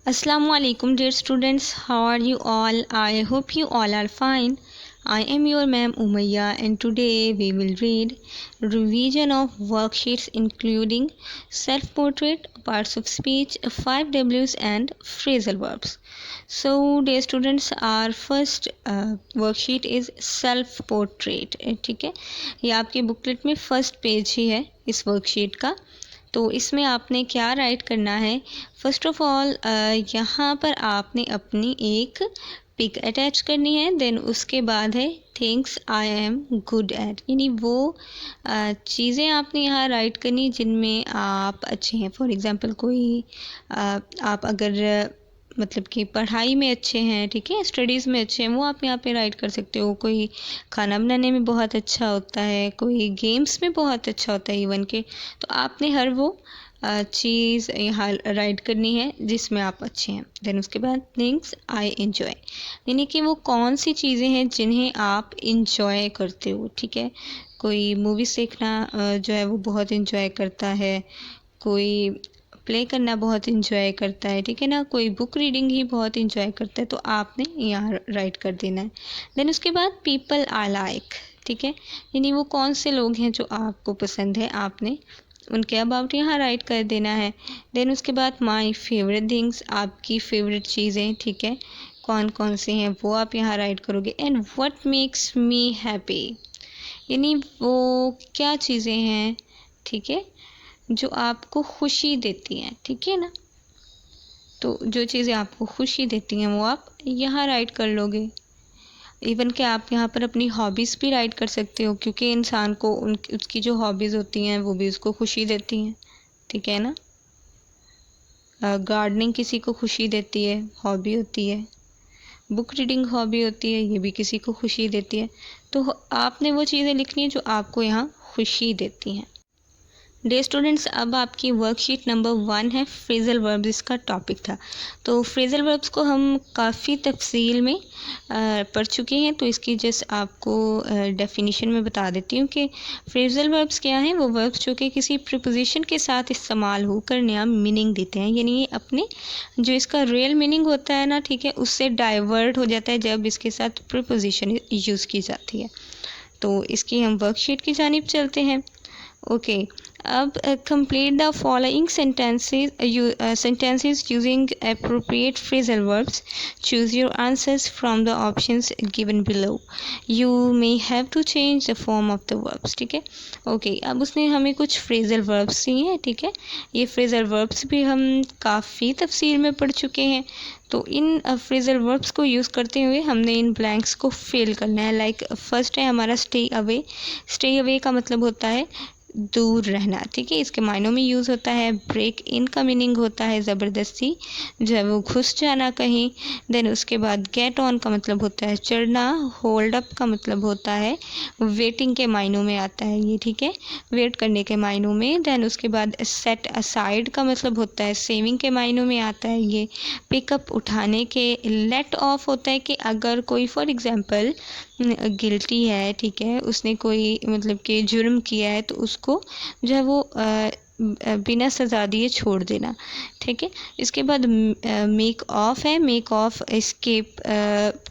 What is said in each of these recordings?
Assalamu alaikum dear students, how are you all? I hope you all are fine. I am your ma'am Umayya and today we will read revision of worksheets including self-portrait, parts of speech, 5 W's and phrasal verbs. So dear students, our first worksheet is self-portrait. ठीक है, ये आपके booklet में first page ही है इस worksheet का। तो इसमें आपने क्या राइट करना है? फर्स्ट ऑफ ऑल यहाँ पर आपने अपनी एक पिक अटैच करनी है। देन उसके बाद है things I am good at, यानी वो चीज़ें आपने यहाँ राइट करनी जिनमें आप अच्छे हैं। फॉर एग्ज़ाम्पल कोई आप अगर मतलब कि पढ़ाई में अच्छे हैं, ठीक है, स्टडीज़ में अच्छे हैं, वो आप यहाँ पे राइट कर सकते हो। कोई खाना बनाने में बहुत अच्छा होता है, कोई गेम्स में बहुत अच्छा होता है इवन के, तो आपने हर वो चीज़ यहाँ राइट करनी है जिसमें आप अच्छे हैं। देन उसके बाद थिंग्स आई इन्जॉय, यानी कि वो कौन सी चीज़ें हैं जिन्हें आप इन्जॉय करते हो। ठीक है, कोई मूवीज़ देखना जो है वो बहुत इन्जॉय करता है, कोई प्ले करना बहुत इन्जॉय करता है, ठीक है ना, कोई बुक रीडिंग ही बहुत इन्जॉय करता है, तो आपने यहाँ राइट कर देना है। देन उसके बाद पीपल आई लाइक, ठीक है, यानी वो कौन से लोग हैं जो आपको पसंद है, आपने उनके अबाउट यहाँ राइट कर देना है। देन उसके बाद माई फेवरेट थिंग्स, आपकी फेवरेट चीज़ें, ठीक है, कौन कौन से हैं वो आप यहाँ राइट करोगे। And what makes me happy, यानी वो क्या चीज़ें हैं, ठीक है, जो आपको खुशी देती हैं, ठीक है ना। तो जो चीज़ें आपको खुशी देती हैं वो आप यहाँ राइट कर लोगे। इवन कि आप यहाँ पर अपनी हॉबीज़ भी राइट कर सकते हो, क्योंकि इंसान को उसकी जो हॉबीज़ होती हैं वो भी उसको खुशी देती हैं, ठीक है ना। गार्डनिंग किसी को खुशी देती है, हॉबी होती है। बुक रीडिंग हॉबी होती है, ये भी किसी को खुशी देती है। तो आपने वो चीज़ें लिखनी है जो आपको यहाँ खुशी देती हैं। डे स्टूडेंट्स, अब आपकी वर्कशीट नंबर 1 है फ्रेजल वर्ब्स, इसका टॉपिक था। तो फ्रेजल वर्ब्स को हम काफ़ी तफसील में पढ़ चुके हैं, तो इसकी जस्ट आपको डेफिनेशन में बता देती हूँ कि फ्रेजल वर्ब्स क्या हैं। वो वर्ब्स जो कि किसी प्रीपोजिशन के साथ इस्तेमाल होकर नया मीनिंग देते हैं, यानी ये अपने जो इसका रियल मीनिंग होता है ना, ठीक है, उससे डाइवर्ट हो जाता है जब इसके साथ प्रीपोजिशन यूज़ की जाती है। तो इसकी हम वर्कशीट की जानिब चलते हैं। ओके, अब complete the following sentences using appropriate phrasal verbs. Choose your answers from the options given below. You may have to change the form of the verbs. ठीक है, ओके, अब उसने हमें कुछ phrasal verbs दिए हैं, ठीक है। ये phrasal verbs भी हम काफ़ी तफसील में पढ़ चुके हैं। तो इन फ्रेजल वर्ब्स को यूज़ करते हुए हमने इन ब्लैंक्स को फिल करना है। लाइक फर्स्ट है हमारा स्टे अवे। स्टे अवे का मतलब होता है दूर रहना, ठीक है, इसके मायनों में यूज़ होता है। ब्रेक इन का मीनिंग होता है ज़बरदस्ती, जो है वो घुस जाना कहीं। देन उसके बाद गेट ऑन का मतलब होता है चढ़ना। होल्ड अप का मतलब होता है वेटिंग के मायनों में आता है ये, ठीक है, वेट करने के मायनों में। देन उसके बाद सेट असाइड का मतलब होता है सेविंग के मायनों में आता है ये। पिकअप उठाने के। लेट ऑफ होता है कि अगर कोई फॉर एग्ज़ाम्पल गिल्टी है, ठीक है, उसने कोई मतलब कि जुर्म किया है, तो उसको जो है वो बिना सज़ा दिए छोड़ देना, ठीक है। इसके बाद मेक ऑफ है। मेक ऑफ एस्केप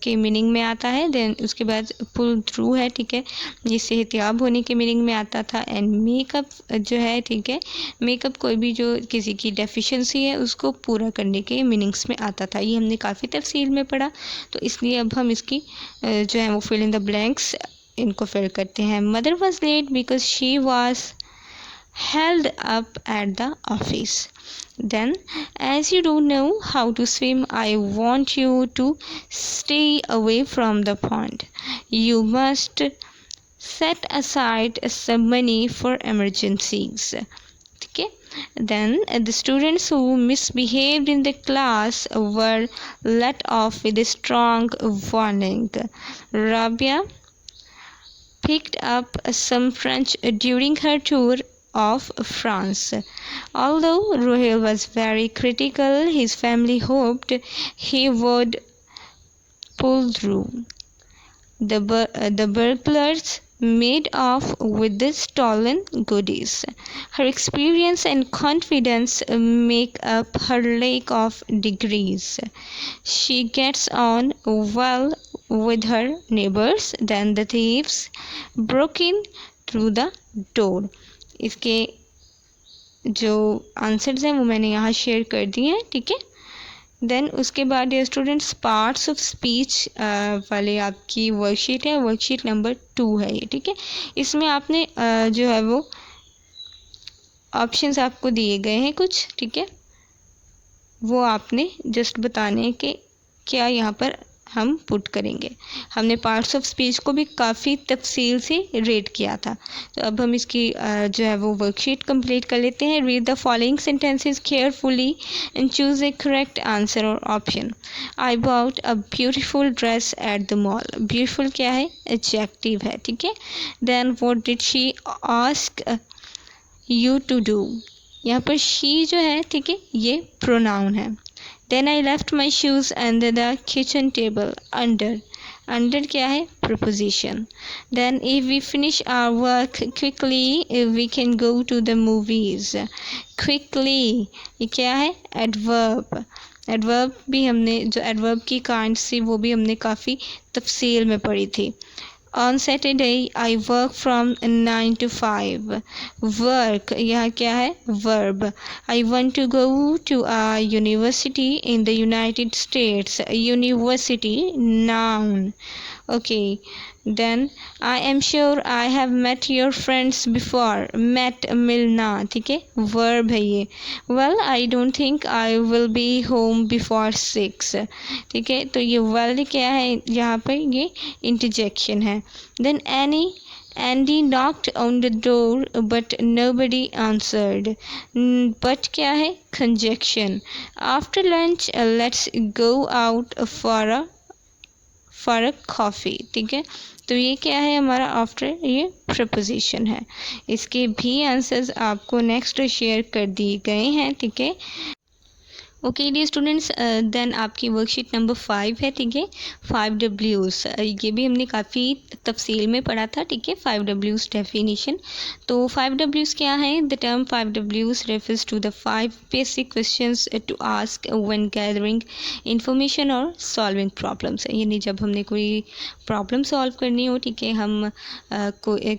के मीनिंग में आता है। देन उसके बाद पुल थ्रू है, ठीक है, जिससे एहतियाब होने के मीनिंग में आता था। एंड मेकअप जो है, ठीक है, मेकअप कोई भी जो किसी की डेफिशिएंसी है उसको पूरा करने के मीनिंग्स में आता था। ये हमने काफ़ी तफसील में पढ़ा, तो इसलिए अब हम इसकी जो है वो फिल इन द ब्लैंक्स इनको फिल करते हैं। Mother was late because she was held up at the office. Then, as you don't know how to swim, I want you to stay away from the pond. You must set aside some money for emergencies. Okay. Then the students who misbehaved in the class were let off with a strong warning. Rabia picked up some French during her tour of France. Although Rohil was very critical, his family hoped he would pull through. The burglars made off with the stolen goodies. Her experience and confidence make up her lack of degrees. She gets on well with her neighbors. Then the thieves broke in through the door. इसके जो answers हैं वो मैंने यहाँ share कर दिए हैं, ठीक है। देन उसके बाद dear students parts of speech वाले आपकी वर्कशीट है, वर्कशीट नंबर 2 है ये, ठीक है। इसमें आपने जो है वो ऑप्शंस आपको दिए गए हैं कुछ, ठीक है। वो आपने जस्ट बताने कि क्या यहाँ पर हम पुट करेंगे। हमने पार्ट्स ऑफ स्पीच को भी काफ़ी तफसील से रेड किया था। तो अब हम इसकी जो है वो वर्कशीट कंप्लीट कर लेते हैं। Read the following sentences carefully and choose a correct answer और option. I bought a beautiful dress at the mall. Beautiful क्या है, एडजेक्टिव है, ठीक है। Then what did she ask you to do. यहाँ पर शी जो है, ठीक है, ये प्रोनाउन है। Then I left my shoes under the kitchen table. Under क्या है, preposition. Then if we finish our work quickly, we can go to the movies. Quickly ये क्या है, adverb. Adverb भी हमने जो adverb की kinds थी वो भी हमने काफ़ी तफसील में पढ़ी थी। On Saturday I work from 9 to 5. Work यहाँ क्या है, verb. I want to go to a university in the United States. University, noun. Okay. Then I am sure I have met your friends before. Met मिलना, ठीक है, verb है ये। Well, I don't think I will be home before 6. ठीक है, तो ये well क्या है, यहाँ पर ये interjection है। Then Andy knocked on the door but nobody answered. But क्या है, conjunction. After lunch let's go out for a coffee. ठीक है, तो ये क्या है हमारा आफ्टर, ये प्रपोजिशन है। इसके भी आंसर्स आपको नेक्स्ट शेयर कर दिए गए हैं, ठीक है। ओके डियर स्टूडेंट्स, देन आपकी वर्कशीट नंबर 5 है, ठीक है। 5 W's, ये भी हमने काफ़ी तफसील में पढ़ा था, ठीक है। 5 W's डेफिनेशन। तो 5 W's क्या है, the term 5 W's refers to the 5 basic questions to ask when gathering information और सॉल्विंग प्रॉब्लम्स। यानी जब हमने कोई प्रॉब्लम सॉल्व करनी हो, ठीक है, हम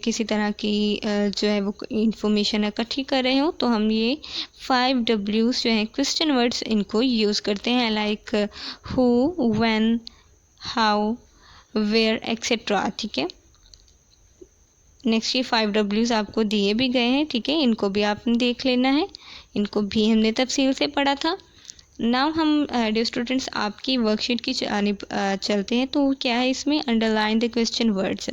किसी तरह की जो है वो इंफॉर्मेशन इकट्ठी कर रहे हो, तो हम ये 5 W's जो हैं क्वेश्चन वर्ड्स इनको यूज़ करते हैं, like who, when, how, where etcetera, ठीक है। नेक्स्ट ये 5 W's आपको दिए भी गए हैं, ठीक है, इनको भी आपने देख लेना है, इनको भी हमने तफसील से पढ़ा था। नाउ हम डियर स्टूडेंट्स आपकी वर्कशीट की चलते हैं। तो क्या है इसमें, अंडरलाइन द क्वेश्चन वर्ड्स।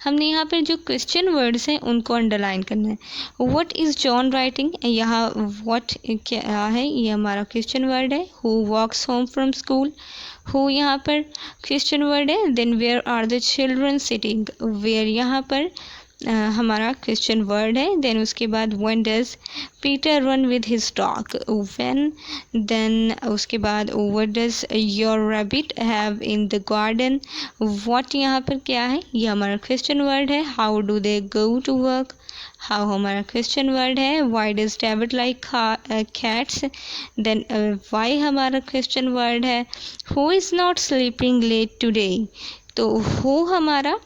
हमने यहाँ पर जो क्वेश्चन वर्ड्स हैं उनको अंडरलाइन करना है। व्हाट इज़ जॉन राइटिंग, यहाँ व्हाट क्या है, ये हमारा क्वेश्चन वर्ड है। Who walks home from school, who यहाँ पर क्वेश्चन वर्ड है। Then where are the children sitting, where यहाँ पर हमारा क्वेश्चन वर्ड है। देन उसके बाद when does Peter run with his dog, when. Then उसके बाद what does your rabbit have in the garden, what यहाँ पर क्या है, ये हमारा क्वेश्चन वर्ड है। How do they go to work, how हमारा क्वेश्चन वर्ड है। Why does David like cats, then why हमारा क्वेश्चन वर्ड है। Who is not sleeping late today, तो हु हमारा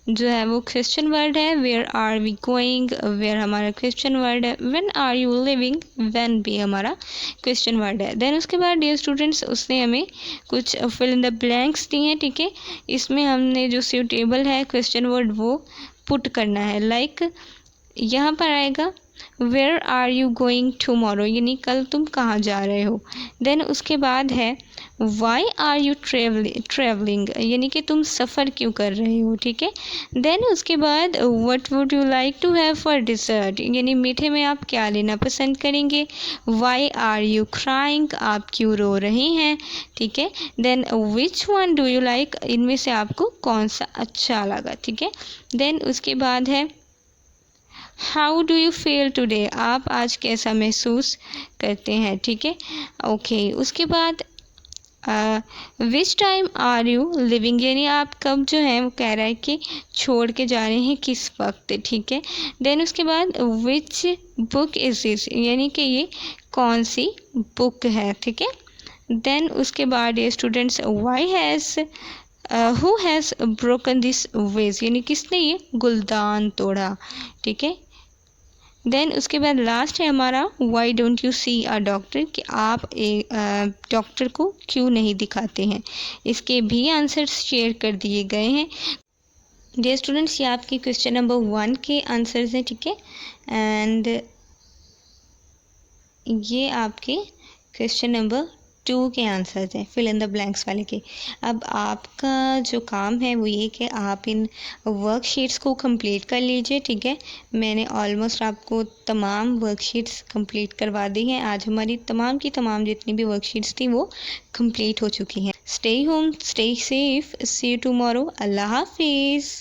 जो है वो क्वेश्चन वर्ड है। Where are we going, where हमारा क्वेश्चन वर्ड है। When are you living, when भी हमारा क्वेश्चन वर्ड है। देन उसके बाद डियर स्टूडेंट्स उसने हमें कुछ फिल इन द ब्लैंक्स दिए हैं, ठीक है। इसमें हमने जो सूटेबल है क्वेश्चन वर्ड वो पुट करना है। लाइक यहाँ पर आएगा where are you going tomorrow, यानी कल तुम कहाँ जा रहे हो। देन उसके बाद है वाई आर यू ट्रेवलिंग, यानी कि तुम सफ़र क्यों कर रहे हो, ठीक है। देन उसके बाद what would you like to have for dessert, यानी मीठे में आप क्या लेना पसंद करेंगे। वाई आर यू क्राइंग, आप क्यों रो रहे हैं, ठीक है। Then which one do you like, इनमें से आपको कौन सा अच्छा लगा, ठीक है। देन उसके बाद है how do you feel today, आप आज कैसा महसूस करते हैं, ठीक है। ओके उसके बाद which time are you living, यानी आप कब जो है वो कह रहा है कि छोड़ के जा रहे हैं, किस वक्त, ठीक है। देन उसके बाद विच बुक इज़ दिस, यानी कि ये कौन सी बुक है, ठीक है। देन उसके बाद ये students why has who has broken this vase, यानी किसने ये गुलदान तोड़ा, ठीक है। देन उसके बाद लास्ट है हमारा why don't you see a doctor, कि आप डॉक्टर को क्यों नहीं दिखाते हैं। इसके भी आंसर्स शेयर कर दिए गए हैं। डियर स्टूडेंट्स, ये आपके क्वेश्चन नंबर 1 के आंसर्स हैं, ठीक है। एंड ये आपके क्वेश्चन नंबर 2 के आंसर्स हैं, फिल इन द ब्लैंक्स वाले के। अब आपका जो काम है वो ये कि आप इन वर्कशीट्स को कंप्लीट कर लीजिए, ठीक है। मैंने ऑलमोस्ट आपको तमाम वर्कशीट्स कंप्लीट करवा दी हैं। आज हमारी तमाम की तमाम जितनी भी वर्कशीट्स थी वो कंप्लीट हो चुकी हैं। Stay home, stay safe, see you tomorrow, अल्लाह हाफिज़।